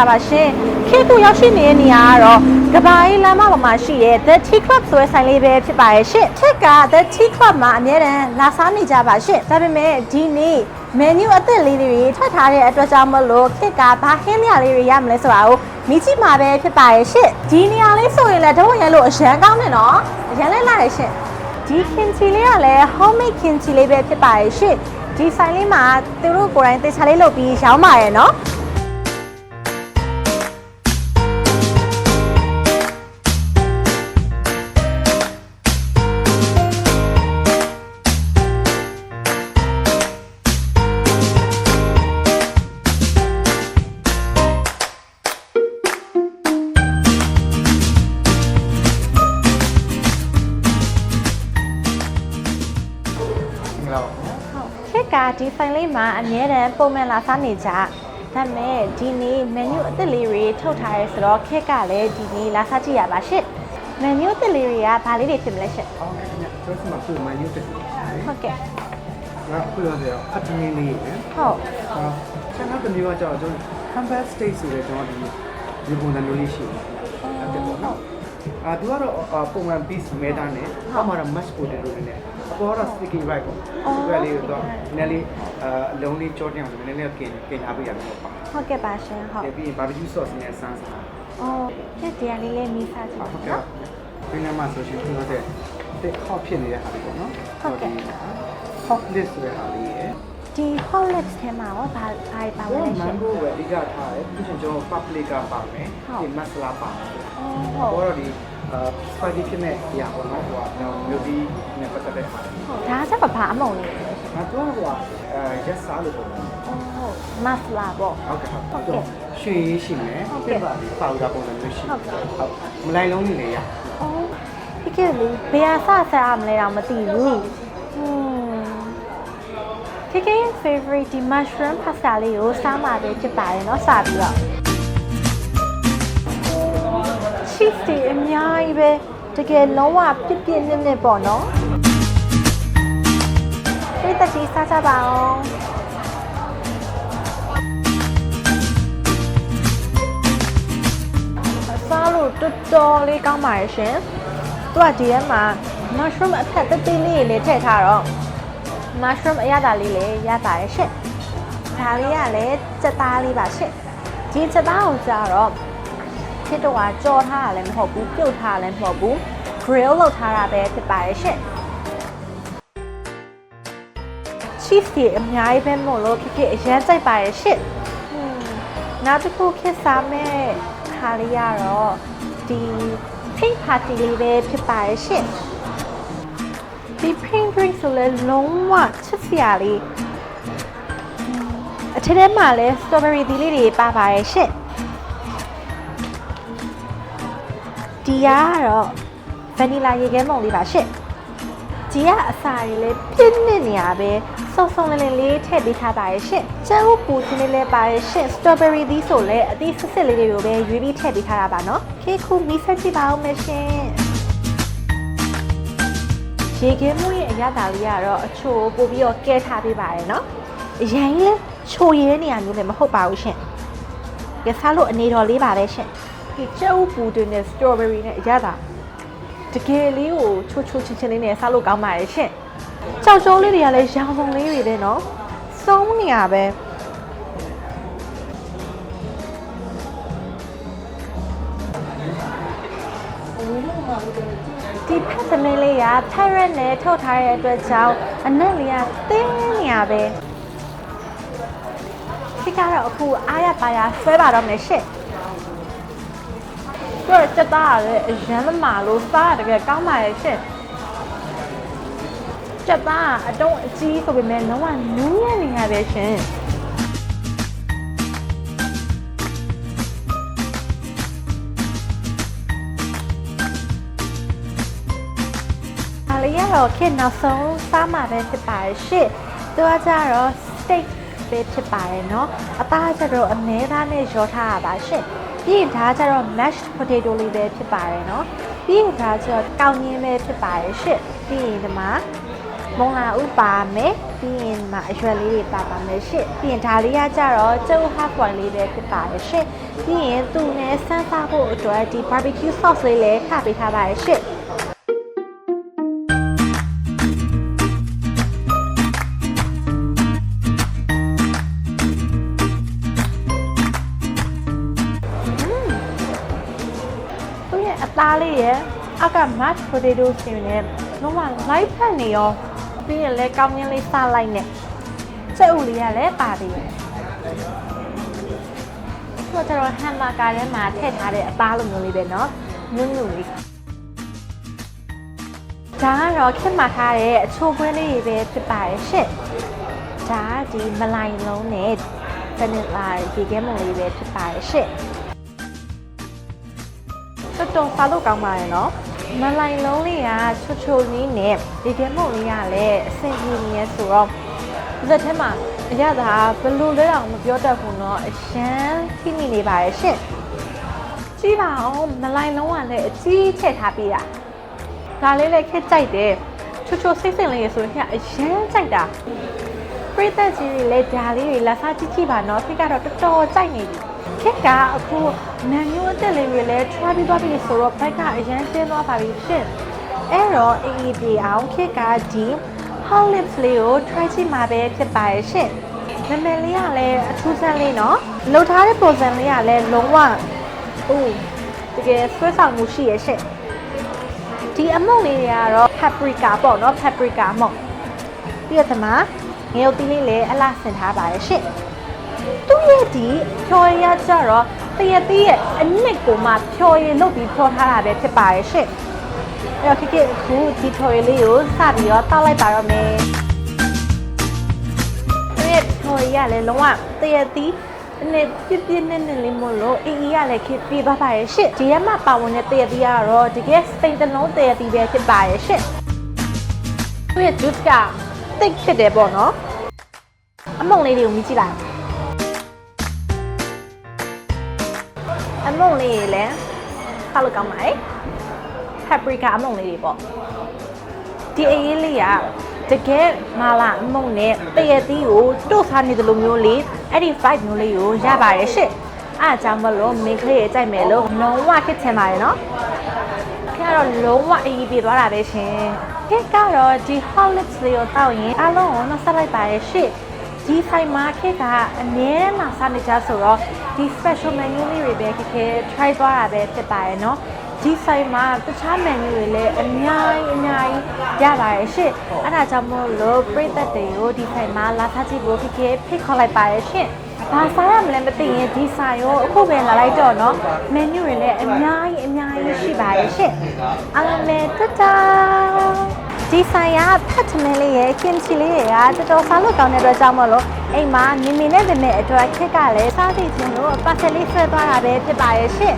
င်္ဂလာပါရှင်ခေတ်ကူရောက်ရှိနေတဲ့နေရာကတော့ကဘာအေးလမ်းမပေါ်မှာရှိတဲ့ The Tea Club ဆိုတဲ့ဆိုင်လေးပဲဖြစ်ပါရဲ့ရှင်ထက်က The Tea Club မှာအများတန်းလာစားနေကြပါရှင်ဒါပေမဲ့ဒီနေ့ menu အသစ်လေးတွေထွက်ထားတဲ့အတွက်ကြောင့်မလို့ခက်ကဘာဟင်းလျာလေးတွေရမလဲဆိုတာကိုမိကြည့်မှာပဲဖြစ်ပါရဲ့ရှင်ဒီနေရာလေးဆိုရင်လည်းတော့ရဲလို့အရန်ကောင်းတယ်နော်အရန်လေးလာရရှင်ဒီခင်ချီလေးကလည်း homemade ခင်ချီလေးပဲဖြစ်ပါရဲ့ရှင်ဒီဆိုင်လေးမှာသူတို့ကိုယ်တိုင်တေချာလေးလုပ်ပြီးရောင်းပါရဲ့နော်ခက်ကဒီဆိုင်လေးမှာအများတန်းပုံမှန်လာစားနေကြဒါပေမဲ့ဒီနေ့ menu အသစ်လေးတွေထုတ်ထားရဲဆိုတော့ခက်ကလည်းဒီနေ့လာစားကြည့်ရပါရှင့် menu အသစ်လေးတွေကဘာလေးတွေဖြစ်မလဲရှင့်ဟုတ်ကဲ့ခင်ဗျကျွန်တော်က menu တက်တယ်ဟုတ်ကဲ့ငါပြရစေအထမင်းလေးနဲ့ဟုတ်ကျွန်တော်တမျိုးကကြောက်ကျွန်တော် hamburger steak ဆိုတဲ့ကျွန်တော်ဒီပုံစံမျိုးလေးရှိတယ်အဲ့ဒါပေါ့နော်သူကတော့ပုံမှန် piece မဲသားနဲ့အောက်မှာတော့ mashed potato နဲ့အပေါ်ကတော့ sticky rice ပေါ့ဒီကလေးတော့နည်းလေးအလုံးလေးကြောတင်အောင်နည်းလေးကင်ထားပေးရမှာပေါ့ဟုတ်ကဲ့ပါရှင်ဟုတ်ပြီးရင် barbecue sauce နဲ့ဆန်းစားကဲတရားလေးလေးမိစားကြည့်ဟုတ်ကဲ့ဒီနေ့မှာဆိုရှင်သူတို့တဲ့ hot ဖြစ်နေတဲ့ဟာလေးပေါ့နော်ဟုတ်ကဲ့ hot list ဆိုတဲ့ဟာလေးရယ်ဒီ hot list ထဲမှာရောဘာပါလဲရှင် mango ပဲအဓိကထားတယ်ပြီးရင်ကျွန်တော် paprika ပါမယ်ဒီ masala ပါမယ်ဟုတ်တော့ဒီ spicy ဖြစ်မဲ့နေရာပေါ့နော်ဟိုကမျိုးပြီးနဲ့ပတ်သက်တဲ့ဟာဟုတ်ဒါဆက်ပါဘာအမုံလေးလဲငါတို့ကရက်စားလို့ပေါ့နော်ဟုတ် masala ပေါ့ဟုတ်ကဲ့ဟုတ်ကဲ့ရွှေရှိမယ်ပြပါဒီပေါတာပုံစံမျိုးရှိဟုတ်မလိုက်လုံးနေလေရအော်ဒီကလေးဘယ်အဆဆာမလဲတော့မသိဘူးKK's favorite ဒီ mushroom pasta လေးကိုစားမှာပဲဖြစ်ပါတယ်เนาะစပြီးတော့ cheese တွေအများကြီးပဲတကယ်လုံးဝပြည့်ပြည့်နစ်နစ်ပေါ့နော်ဒီတက်ကြီးစားကြပါအောင်စားလို့တော်တော်လေးကောင်းပါရဲ့ရှင်သူကဒီထဲမှာ mushroom အထက်သေးသေးလေးလေးထည့်ထားတော့mushroom အရသာလေးလည်းရပါတယ်ရှင့်ဒါလေးကလည်းစက်သားလေးပါရှင့်ဒီစက်သားကိုကြတော့ဖြစ်တော့ကြော်ထားတာလည်းမဟုတ်ဘူးပြုတ်ထားတာလည်းမဟုတ်ဘူး grill လုပ်ထားတာပဲဖြစ်ပါတယ်ရှင့် cheese တွေအများကြီးပဲမို့လို့ခက်အရမ်းကြိုက်ပါတယ်ရှင့်နောက်တစ်ခုခက်စားမဲ့ခါလေးကတော့ဒီ pink party လေးပဲဖြစ်ပါတယ်ရှင့်ဒီ pink drink ဆိုလဲလုံးဝချစ်စရာလေးအထက်ထဲမှာလဲ strawberry သီးလေးတွေပါပါရဲ့ရှင့်ဒီကတော့ vanilla ရေခဲမုန်လေးပါရှင့်ဒီကအစာတွေလဲပြည့်နေနေရပဲစုံစုံလင်းလေးထည့်ပေးထားပါရဲ့ရှင့်ကျန်းဦးပူချင်းလေးလဲပါရဲ့ရှင့် strawberry သီးဆိုလဲအသီးစစ်စစ်လေးတွေကိုပဲရွေးပြီးထည့်ပေးထားတာပါနော်ခေခုမီးဆက်ကြည့်ပါဦးမယ်ရှင်ရေခဲမှုရဲ့အရသာလေးကတော့အချိုပို့ပြီးတော့ကဲထားပေးပါတယ်နော်အရင်လဲချိုရဲနေရမျိုးလည်းမဟုတ်ပါဘူးရှင်ရစားလို့အနေတော်လေးပါပဲရှင်ဒီကျုပ်ပူတင်တဲ့ strawberry နဲ့အရသာတကယ်လေးကိုချိုချိုချင်းချင်းလေးနဲ့စားလို့ကောင်းပါရဲ့ရှင်ကြောက်ကျုံးလေးတွေကလည်းရောင်စုံလေးတွေပဲနော်စုံနေရပဲဒီဖက်သမင်းလေးက parrot နဲ့ထုတ်ထားတဲ့အတွက်ကြောင့်အနက်လေးကတင်းနေရပဲဒီကတော့အခုအားရပါရဆွဲပါတော့မယ်ရှင့်ဆိုတော့စက်သားရအရမ်းမာလို့စားရတကယ်ကောင်းပါရဲ့ရှင့်စက်သားအတုံးအကြီးဆိုပေမဲ့လုံးဝနူးညံ့နေရပဲရှင်လေးရတော့ခေတ်နောက်ဆုံးစားမှာပဲဖြစ်ပါရဲ့ရှင့်သူကကြတော့ steak ပဲဖြစ်ပါတယ်เนาะအသားကျတော့အမဲသားနဲ့ရောထားရပါရှင့်ပြီးရင်ဒါကျတော့ mashed potato လေးပဲဖြစ်ပါတယ်เนาะပြီးရင်ဒါကျတော့ကောင်းရင်းပဲဖြစ်ပါတယ်ရှင့်ပြီးရင်ဒီမှာ မုံလာဥပါမယ်ပြီးရင်မှာအရွက်လေးတွေပါပါမယ်ရှင့်ပြီးရင်ဒါလေးကကြတော့ကျုပ် half boil လေးပဲဖြစ်ပါတယ်ရှင့်ပြီးရင်သူနဲ့ဆန်းစားဖို့အတွက်ဒီ barbecue sauce လေးလည်းထပ်ပေးထားပါတယ်ရှင့်အသားလေးရဲ့အောက်က mashed potato ရှင်နဲ့လုံးဝ light ဖက်နေရောပြီးရင်လည်းကောင်းချင်းလေးစားလိုက်နဲ့စက်ဥလေးကလည်းပါသေးတယ်။ဆိုတော့ဟမ်ဘာဂါထဲမှာထည့်ထားတဲ့အသားလိုမျိုးလေးပဲเนาะနုနုလေးဒါကတော့ခက်မှထားတဲ့အချိုးပွဲလေးတွေပဲဖြစ်ပါတယ်ရှင့်။ဒါဒီမလိုင်လုံးနဲ့ဗနီလာရေခဲမုန်လေးပဲဖြစ်ပါတယ်ရှင့်။တော်စားလို့ကောင်းပါတယ်နော်မလိုင်လုံးလေးကချွတ်ချွတ်လေးနဲ့ဒီကဲမုံလေးကလည်းအဆင်ပြေနေရဆိုတော့ဇက်ထဲမှာအရသာဘလို့လဲတော့မပြောတတ်ဘူးเนาะအရှမ်းဖိမိနေပါရဲ့ရှင့်ကြည့်ပါအောင်မလိုင်လုံးကလည်းအကြီးထည့်ထားပေးတာဒါလေးလည်းခက်ကြိုက်တယ်ချွတ်ချွတ်စိတ်စင်လေးဆိုရင်အရှမ်းကြိုက်တာပရိသတ်ကြီးတွေလည်းဒါလေးတွေလက်စားကြည့်ကြည့်ပါเนาะဖိကတော့တော်တော်ကြိုက်နေပြီခက်ကအခုနန်မျိုးအသက်လေးတွေလည်း try ပြီးသွားပြီဆိုတော့ဘက်ကအရန်တင်းသွားပါပြီရှင်အဲ့တော့အေးပြေအောင်ခက်ကဒီ hot lips လေးကို try ကြည့်မှာပဲဖြစ်ပါရဲ့ရှင်နာမည်လေးကလည်းအထူးဆန်းလေးနော်လှုပ်ထားတဲ့ portion လေးကလည်းလုံးဝတကယ်ဆွဲဆောင်မှုရှိရဲ့ရှင်ဒီအမုံလေးတွေကတော့ paprika ပေါ့နော် paprika အမုံပြီးတော့ဒီမှာငရုတ်သီးလေးလည်းအလှဆင်ထားပါရဲ့ရှင်သူ့ရဲ့ဒီဖြော်ရည်ကြတော့တရသီးရဲ့အနစ်ကိုမှဖြော်ရည်လုပ်ပြီးဖြော်ထားတာပဲဖြစ်ပါရဲ့ရှင့်အဲ့တော့ခေအခုဒီဖြော်ရည်လေးကိုစပြီးတော့တောက်လိုက်ပါတော့မယ်အဲ့ဖြော်ရည်ကလည်းလုံးဝတရသီးနဲ့ပြပြနဲ့နဲ့လေးမလို့အေးအေးကလည်းခေပြပါပါရဲ့ရှင့်ဒီရက်မှာပါဝင်တဲ့တရသီးကတော့တကယ်စပိန်တလုံးတရသီးပဲဖြစ်ပါရဲ့ရှင့်သူ့ရဲ့ juice ကသိပ်ဖြစ်တယ်ပေါ့နော်အမုံလေးတွေကိုမြည်ကြည့်လိုက်အမုံလေးတွေလည်းဖတ်လို့ကောင်းပါလေ paprika အမုံလေးတွေပေါ့ဒီအရေးလေးကတကယ်မာလာအမုံနဲ့တရသီးကိုတို့စားနေသလိုမျိုးလေးအဲ့ဒီ vibe မျိုးလေးကိုရပါတယ်ရှင့်အားကြောင့်မလို့မင်းကလေးရဲ့ကြိုက်မယ်လို့လုံးဝခက်ချင်ပါတယ်နော်ခင်ဗျားတော့လုံးဝအရေးပြေသွားတာပဲရှင်ခင်ကတော့ဒီ hot lips လေးကိုတောက်ရင်အားလုံးကိုနှုတ်ဆက်လိုက်ပါရဲ့ရှင့်ဒီဆိုင်မှာခေတ်ကအနည်းနဲ့စားနေကြဆိုတော့ဒီ special menu လေးတွေပဲခေ try သွားတာပဲဖြစ်ပါရဲ့เนาะဒီဆိုင်မှာတခြား menu တွေလည်းအများကြီးရပါရဲ့ရှင့်အဲ့ဒါကြောင့်မို့လို့ပရိသတ်တွေကိုဒီဆိုင်မှာလာထားကြည့်ဖို့ခေဖိတ်ခေါ်လိုက်ပါရဲ့ရှင့်ဘာစားရမလဲမသိရင်ဒီဆိုင်ရောအခုပဲလာလိုက်တော့เนาะ menu တွေလည်းအများကြီးရှိပါရဲ့ရှင့်အားလုံးပဲတတာဒီဆိုင်ကဖတ်ထမင်းလေးရဲ့ကင်ချီလေးတွေကတော်တော်စားလို့ကောင်းတဲ့အတွက်ကြောင့်မလို့အိမ်မှာမီမီနဲ့ဗမေအတွက်ခက်ကလည်းစားသိခြင်းလို့ပါဆယ်လေးဆွဲသွားတာပဲဖြစ်ပါရဲ့ရှင့်